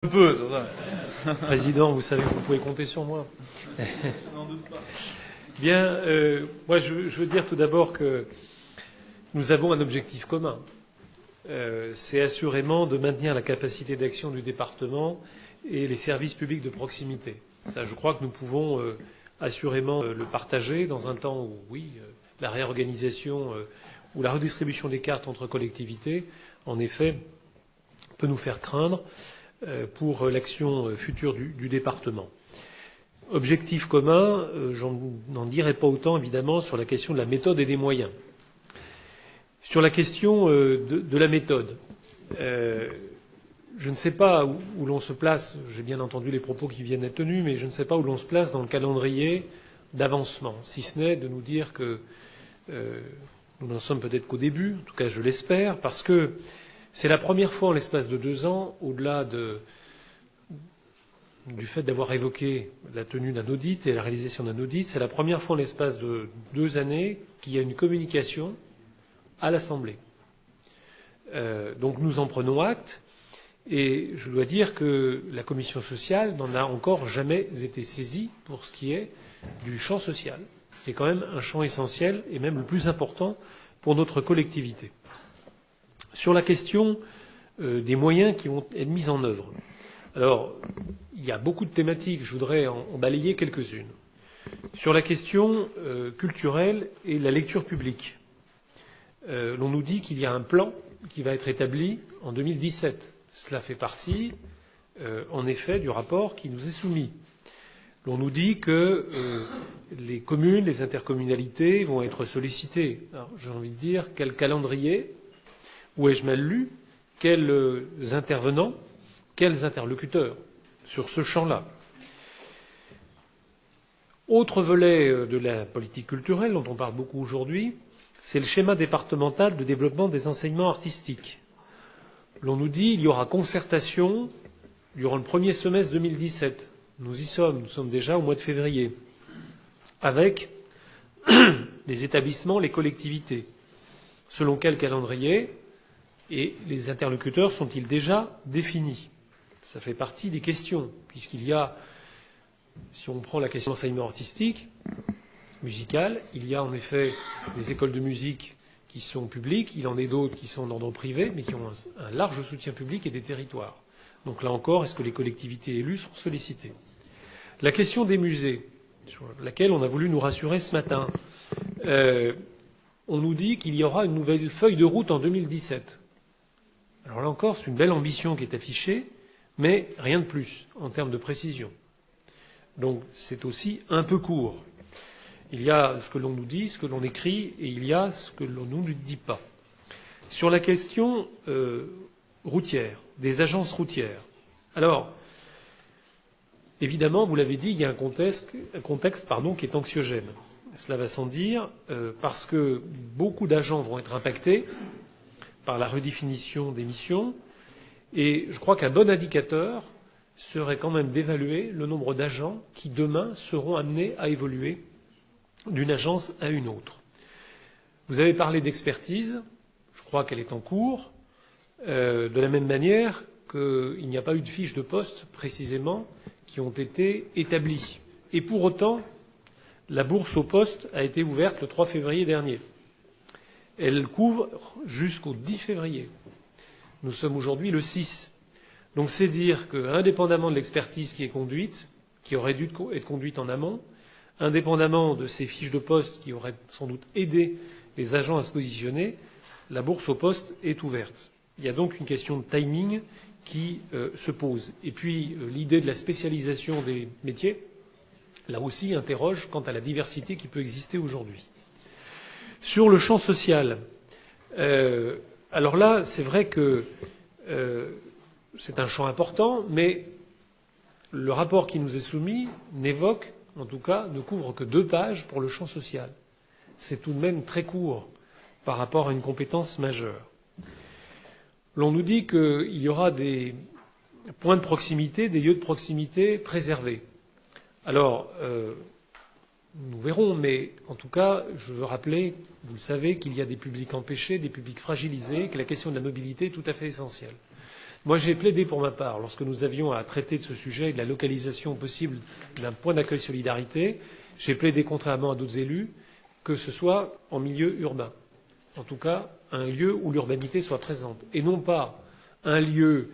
Un peu, c'est ça. Président, vous savez que vous pouvez compter sur moi. Bien, moi je veux dire tout d'abord que nous avons un objectif commun. C'est assurément de maintenir la capacité d'action du département et les services publics de proximité. Ça, je crois que nous pouvons assurément le partager dans un temps où, oui, la réorganisation ou la redistribution des cartes entre collectivités, en effet, peut nous faire craindre pour l'action future du département. Objectif commun, j'en n'en dirai pas autant évidemment sur la question de la méthode et des moyens. Sur la question de la méthode, je ne sais pas où l'on se place, j'ai bien entendu les propos qui viennent d'être tenus, mais je ne sais pas où l'on se place dans le calendrier d'avancement, si ce n'est de nous dire que nous n'en sommes peut-être qu'au début, en tout cas je l'espère, parce que c'est la première fois en l'espace de 2 ans, au-delà du fait d'avoir évoqué la tenue d'un audit et la réalisation d'un audit, c'est la première fois en l'espace de 2 années qu'il y a une communication à l'Assemblée. Donc nous en prenons acte et je dois dire que la Commission sociale n'en a encore jamais été saisie pour ce qui est du champ social. C'est quand même un champ essentiel et même le plus important pour notre collectivité. Sur la question des moyens qui vont être mis en œuvre. Alors, il y a beaucoup de thématiques, je voudrais en balayer quelques-unes. Sur la question culturelle et la lecture publique, l'on nous dit qu'il y a un plan qui va être établi en 2017. Cela fait partie, en effet, du rapport qui nous est soumis. L'on nous dit que les communes, les intercommunalités vont être sollicitées. Alors, j'ai envie de dire, quel calendrier? Où ai-je mal lu? Quels intervenants, quels interlocuteurs sur ce champ-là? Autre volet de la politique culturelle dont on parle beaucoup aujourd'hui, c'est le schéma départemental de développement des enseignements artistiques. L'on nous dit qu'il y aura concertation durant le premier semestre 2017. Nous y sommes, nous sommes déjà au mois de février, avec les établissements, les collectivités. Selon quel calendrier? Et les interlocuteurs sont-ils déjà définis? Ça fait partie des questions, puisqu'il y a, si on prend la question de l'enseignement artistique, musical, il y a en effet des écoles de musique qui sont publiques, il en est d'autres qui sont d'ordre privé, mais qui ont un large soutien public et des territoires. Donc là encore, est-ce que les collectivités élues sont sollicitées? La question des musées, sur laquelle on a voulu nous rassurer ce matin, on nous dit qu'il y aura une nouvelle feuille de route en 2017. Alors là encore, c'est une belle ambition qui est affichée, mais rien de plus en termes de précision. Donc c'est aussi un peu court. Il y a ce que l'on nous dit, ce que l'on écrit, et il y a ce que l'on ne nous dit pas. Sur la question routière, des agences routières. Alors, évidemment, vous l'avez dit, il y a un contexte qui est anxiogène. Cela va sans dire, parce que beaucoup d'agents vont être impactés par la redéfinition des missions, et je crois qu'un bon indicateur serait quand même d'évaluer le nombre d'agents qui demain seront amenés à évoluer d'une agence à une autre. Vous avez parlé d'expertise, je crois qu'elle est en cours, de la même manière qu'il n'y a pas eu de fiches de poste précisément qui ont été établies. Et pour autant, la bourse au poste a été ouverte le 3 février dernier. Elle couvre jusqu'au 10 février. Nous sommes aujourd'hui le 6. Donc c'est dire qu'indépendamment de l'expertise qui est conduite, qui aurait dû être conduite en amont, indépendamment de ces fiches de poste qui auraient sans doute aidé les agents à se positionner, la bourse au poste est ouverte. Il y a donc une question de timing qui se pose. Et puis l'idée de la spécialisation des métiers, là aussi, interroge quant à la diversité qui peut exister aujourd'hui. Sur le champ social, alors là, c'est vrai que c'est un champ important, mais le rapport qui nous est soumis n'évoque, en tout cas, ne couvre que 2 pages pour le champ social. C'est tout de même très court par rapport à une compétence majeure. L'on nous dit qu'il y aura des points de proximité, des lieux de proximité préservés. Alors, nous verrons, mais en tout cas, je veux rappeler, vous le savez, qu'il y a des publics empêchés, des publics fragilisés, que la question de la mobilité est tout à fait essentielle. Moi, j'ai plaidé pour ma part, lorsque nous avions à traiter de ce sujet, de la localisation possible d'un point d'accueil solidarité, j'ai plaidé, contrairement à d'autres élus, que ce soit en milieu urbain. En tout cas, un lieu où l'urbanité soit présente. Et non pas un lieu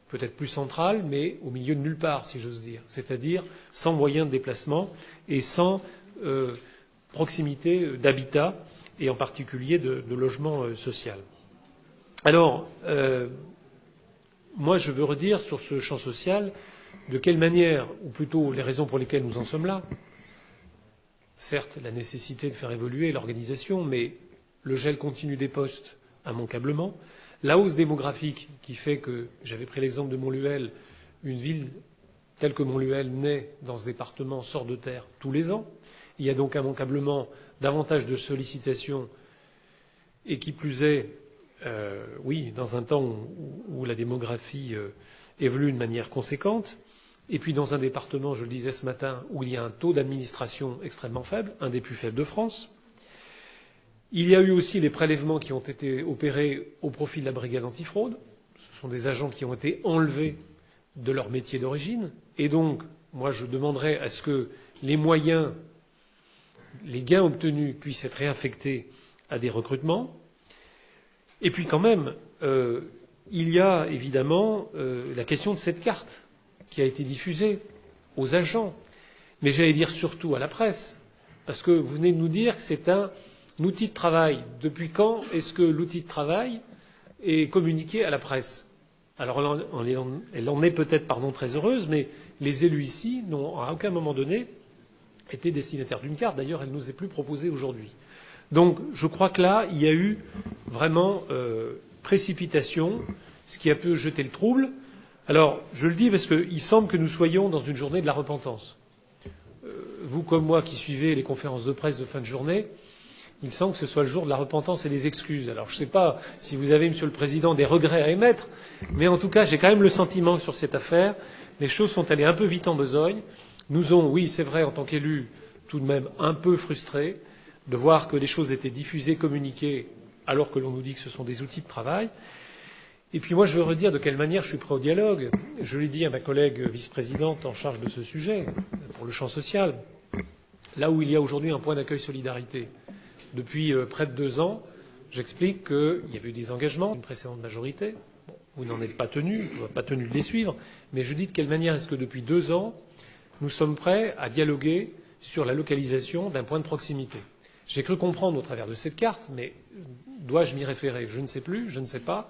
peut-être plus central, mais au milieu de nulle part, si j'ose dire. C'est-à-dire sans moyen de déplacement et sans proximité d'habitat, et en particulier de logement social. Alors, moi, je veux redire sur ce champ social de quelle manière, ou plutôt les raisons pour lesquelles nous en sommes là. Certes, la nécessité de faire évoluer l'organisation, mais le gel continu des postes immanquablement, la hausse démographique qui fait que, j'avais pris l'exemple de Montluel, une ville telle que Montluel naît dans ce département sort de terre tous les ans. Il y a donc immanquablement davantage de sollicitations et qui plus est, oui, dans un temps où la démographie évolue de manière conséquente, et puis dans un département, je le disais ce matin, où il y a un taux d'administration extrêmement faible, un des plus faibles de France. Il y a eu aussi les prélèvements qui ont été opérés au profit de la brigade antifraude. Ce sont des agents qui ont été enlevés de leur métier d'origine. Et donc, moi, je demanderai à ce que les moyens, les gains obtenus puissent être réaffectés à des recrutements. Et puis quand même, il y a évidemment la question de cette carte qui a été diffusée aux agents, mais j'allais dire surtout à la presse, parce que vous venez de nous dire que c'est un outil de travail. Depuis quand est-ce que l'outil de travail est communiqué à la presse? Alors elle en est peut-être très heureuse, mais les élus ici n'ont à aucun moment donné été destinataires d'une carte. D'ailleurs, elle ne nous est plus proposée aujourd'hui. Donc je crois que là, il y a eu vraiment précipitation, ce qui a pu jeter le trouble. Alors, je le dis parce qu'il semble que nous soyons dans une journée de la repentance. Vous comme moi qui suivez les conférences de presse de fin de journée, il semble que ce soit le jour de la repentance et des excuses. Alors je ne sais pas si vous avez, Monsieur le Président, des regrets à émettre, mais en tout cas, j'ai quand même le sentiment que sur cette affaire, les choses sont allées un peu vite en besogne. Nous ont, oui, c'est vrai, en tant qu'élus, tout de même un peu frustrés de voir que les choses étaient diffusées, communiquées, alors que l'on nous dit que ce sont des outils de travail. Et puis moi, je veux redire de quelle manière je suis prêt au dialogue. Je l'ai dit à ma collègue vice-présidente en charge de ce sujet, pour le champ social, là où il y a aujourd'hui un point d'accueil solidarité. Depuis près de 2 ans, j'explique qu'il y avait eu des engagements d'une précédente majorité. Bon, vous n'en êtes pas tenus, vous n'êtes pas tenus de les suivre, mais je dis de quelle manière est-ce que depuis 2 ans, nous sommes prêts à dialoguer sur la localisation d'un point de proximité. J'ai cru comprendre au travers de cette carte, mais dois-je m'y référer? Je ne sais plus, je ne sais pas.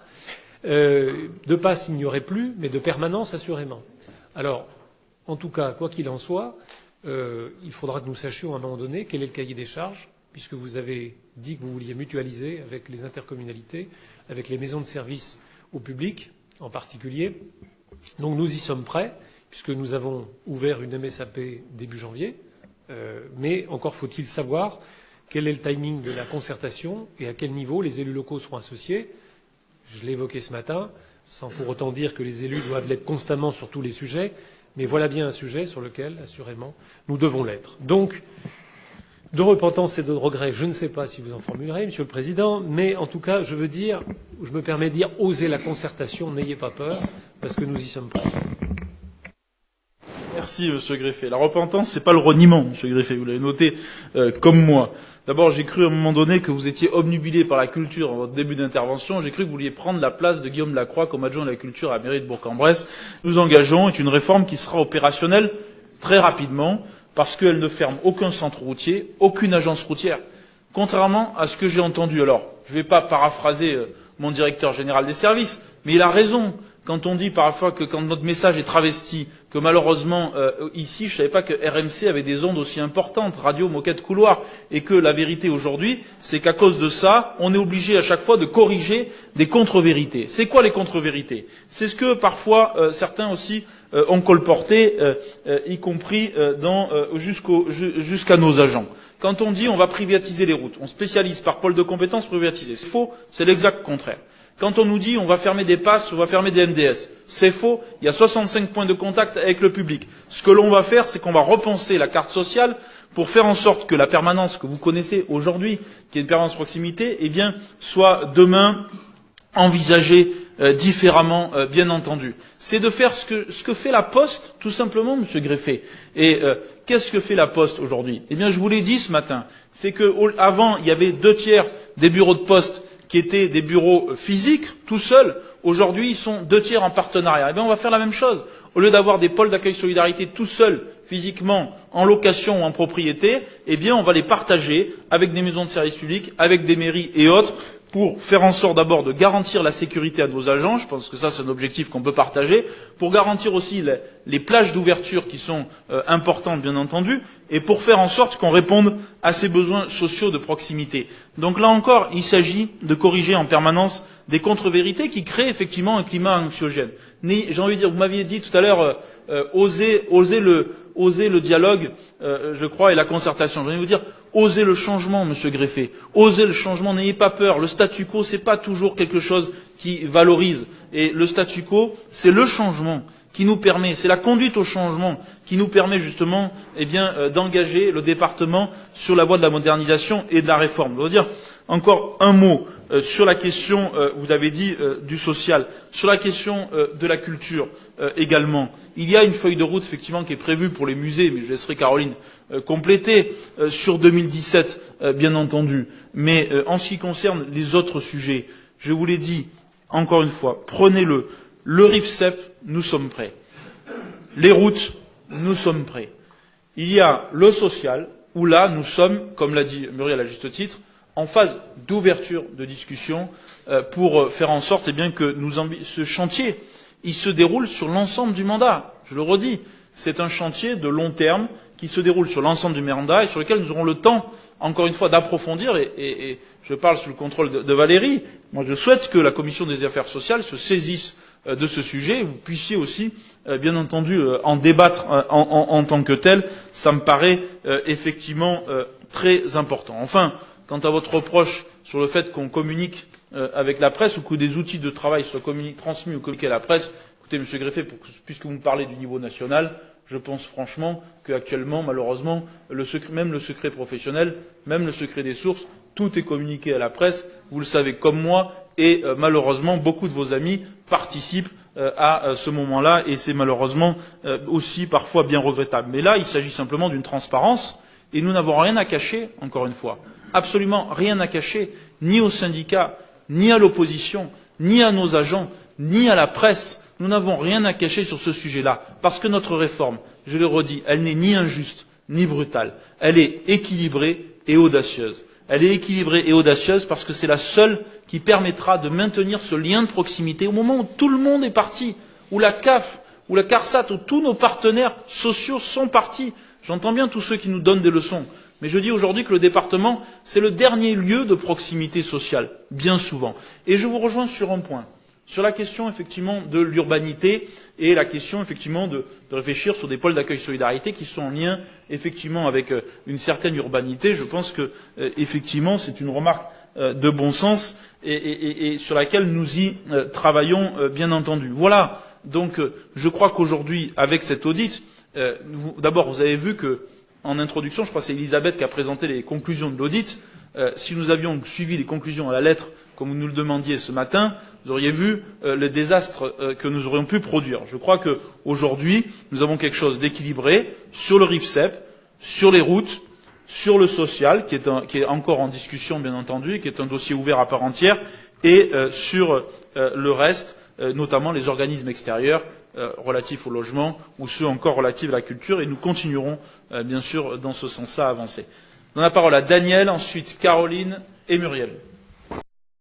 De passe, il n'y aurait plus, mais de permanence, assurément. Alors, en tout cas, quoi qu'il en soit, il faudra que nous sachions à un moment donné quel est le cahier des charges, puisque vous avez dit que vous vouliez mutualiser avec les intercommunalités, avec les maisons de services au public en particulier. Donc nous y sommes prêts, puisque nous avons ouvert une MSAP début janvier, mais encore faut-il savoir quel est le timing de la concertation et à quel niveau les élus locaux seront associés. Je l'ai évoqué ce matin, sans pour autant dire que les élus doivent l'être constamment sur tous les sujets, mais voilà bien un sujet sur lequel, assurément, nous devons l'être. Donc, de repentance et de regret, je ne sais pas si vous en formulerez, Monsieur le Président, mais en tout cas, je veux dire, je me permets de dire, osez la concertation, n'ayez pas peur, parce que nous y sommes prêts. Merci, Monsieur Greffet. La repentance, c'est pas le reniement, Monsieur Greffet, vous l'avez noté comme moi. D'abord, j'ai cru à un moment donné que vous étiez obnubilé par la culture en votre début d'intervention. J'ai cru que vous vouliez prendre la place de Guillaume Lacroix comme adjoint de la culture à la mairie de Bourg-en-Bresse. Nous engageons une réforme qui sera opérationnelle très rapidement parce qu'elle ne ferme aucun centre routier, aucune agence routière. Contrairement à ce que j'ai entendu. Alors, je ne vais pas paraphraser mon directeur général des services, mais il a raison quand on dit parfois que quand notre message est travesti, que malheureusement ici, je ne savais pas que RMC avait des ondes aussi importantes, radio moquette couloir, et que la vérité aujourd'hui, c'est qu'à cause de ça, on est obligé à chaque fois de corriger des contre-vérités. C'est quoi les contre-vérités? C'est ce que parfois certains aussi ont colporté, y compris jusqu'à nos agents. Quand on dit on va privatiser les routes, on spécialise par pôle de compétences privatiser. C'est faux, c'est l'exact contraire. Quand on nous dit on va fermer des passes, on va fermer des MDS, c'est faux, il y a 65 points de contact avec le public. Ce que l'on va faire, c'est qu'on va repenser la carte sociale pour faire en sorte que la permanence que vous connaissez aujourd'hui, qui est une permanence proximité, eh bien, soit demain envisager différemment, bien entendu. C'est de faire ce que fait la Poste, tout simplement, Monsieur Greffet. Et qu'est-ce que fait la Poste aujourd'hui? Eh bien, je vous l'ai dit ce matin, c'est que avant, il y avait 2/3 des bureaux de poste qui étaient des bureaux physiques, tout seuls. Aujourd'hui, ils sont 2/3 en partenariat. Eh bien, on va faire la même chose. Au lieu d'avoir des pôles d'accueil solidarité tout seuls, physiquement, en location ou en propriété, eh bien, on va les partager avec des maisons de service public, avec des mairies et autres, pour faire en sorte d'abord de garantir la sécurité à nos agents, je pense que ça c'est un objectif qu'on peut partager, pour garantir aussi les plages d'ouverture qui sont importantes bien entendu, et pour faire en sorte qu'on réponde à ces besoins sociaux de proximité. Donc là encore, il s'agit de corriger en permanence des contre-vérités qui créent effectivement un climat anxiogène. J'ai envie de dire, vous m'aviez dit tout à l'heure, oser le dialogue, je crois, et la concertation. J'ai envie de vous dire, osez le changement, Monsieur Greffet. Osez le changement, n'ayez pas peur. Le statu quo, c'est pas toujours quelque chose qui valorise. Et le statu quo, c'est le changement qui nous permet, c'est la conduite au changement qui nous permet justement, d'engager le département sur la voie de la modernisation et de la réforme. Je veux dire encore un mot sur la question, vous avez dit, du social, sur la question de la culture également. Il y a une feuille de route effectivement qui est prévue pour les musées, mais je laisserai Caroline compléter sur 2017, bien entendu. Mais en ce qui concerne les autres sujets, je vous l'ai dit encore une fois, prenez-le. Le RIFSEP, nous sommes prêts. Les routes, nous sommes prêts. Il y a le social, où là, nous sommes, comme l'a dit Muriel à juste titre, en phase d'ouverture de discussion pour faire en sorte que ce chantier, il se déroule sur l'ensemble du mandat. Je le redis, c'est un chantier de long terme qui se déroule sur l'ensemble du mandat et sur lequel nous aurons le temps, encore une fois, d'approfondir, et je parle sous le contrôle de Valérie. Moi, je souhaite que la Commission des affaires sociales se saisisse de ce sujet, et vous puissiez aussi, bien entendu, en débattre en tant que tel. Ça me paraît effectivement très important. Enfin, quant à votre reproche sur le fait qu'on communique avec la presse ou que des outils de travail soient transmis ou communiqués à la presse, écoutez, Monsieur Greffet, puisque vous me parlez du niveau national, je pense franchement qu'actuellement, malheureusement, même le secret professionnel, même le secret des sources, tout est communiqué à la presse, vous le savez comme moi, et malheureusement, beaucoup de vos amis participent à ce moment-là, et c'est malheureusement aussi parfois bien regrettable. Mais là, il s'agit simplement d'une transparence, et nous n'avons rien à cacher, encore une fois. Absolument rien à cacher, ni aux syndicats, ni à l'opposition, ni à nos agents, ni à la presse. Nous n'avons rien à cacher sur ce sujet-là, parce que notre réforme, je le redis, elle n'est ni injuste, ni brutale. Elle est équilibrée et audacieuse. Elle est équilibrée et audacieuse parce que c'est la seule qui permettra de maintenir ce lien de proximité au moment où tout le monde est parti, où la CAF, où la CARSAT, où tous nos partenaires sociaux sont partis. J'entends bien tous ceux qui nous donnent des leçons. Mais je dis aujourd'hui que le département, c'est le dernier lieu de proximité sociale, bien souvent. Et je vous rejoins sur un point, sur la question effectivement de l'urbanité et la question effectivement de réfléchir sur des pôles d'accueil solidarité qui sont en lien effectivement avec une certaine urbanité. Je pense que effectivement c'est une remarque de bon sens et sur laquelle nous y travaillons bien entendu. Voilà, donc je crois qu'aujourd'hui avec cet audit, d'abord vous avez vu que en introduction, je crois que c'est Elisabeth qui a présenté les conclusions de l'audit. Si nous avions suivi les conclusions à la lettre, comme vous nous le demandiez ce matin, vous auriez vu le désastre que nous aurions pu produire. Je crois qu'aujourd'hui, nous avons quelque chose d'équilibré sur le RIFSEP, sur les routes, sur le social, qui est encore en discussion, bien entendu, qui est un dossier ouvert à part entière, et sur le reste, notamment les organismes extérieurs relatifs au logement ou ceux encore relatifs à la culture, et nous continuerons bien sûr dans ce sens-là à avancer. Je donne la parole à Daniel, ensuite Caroline et Muriel.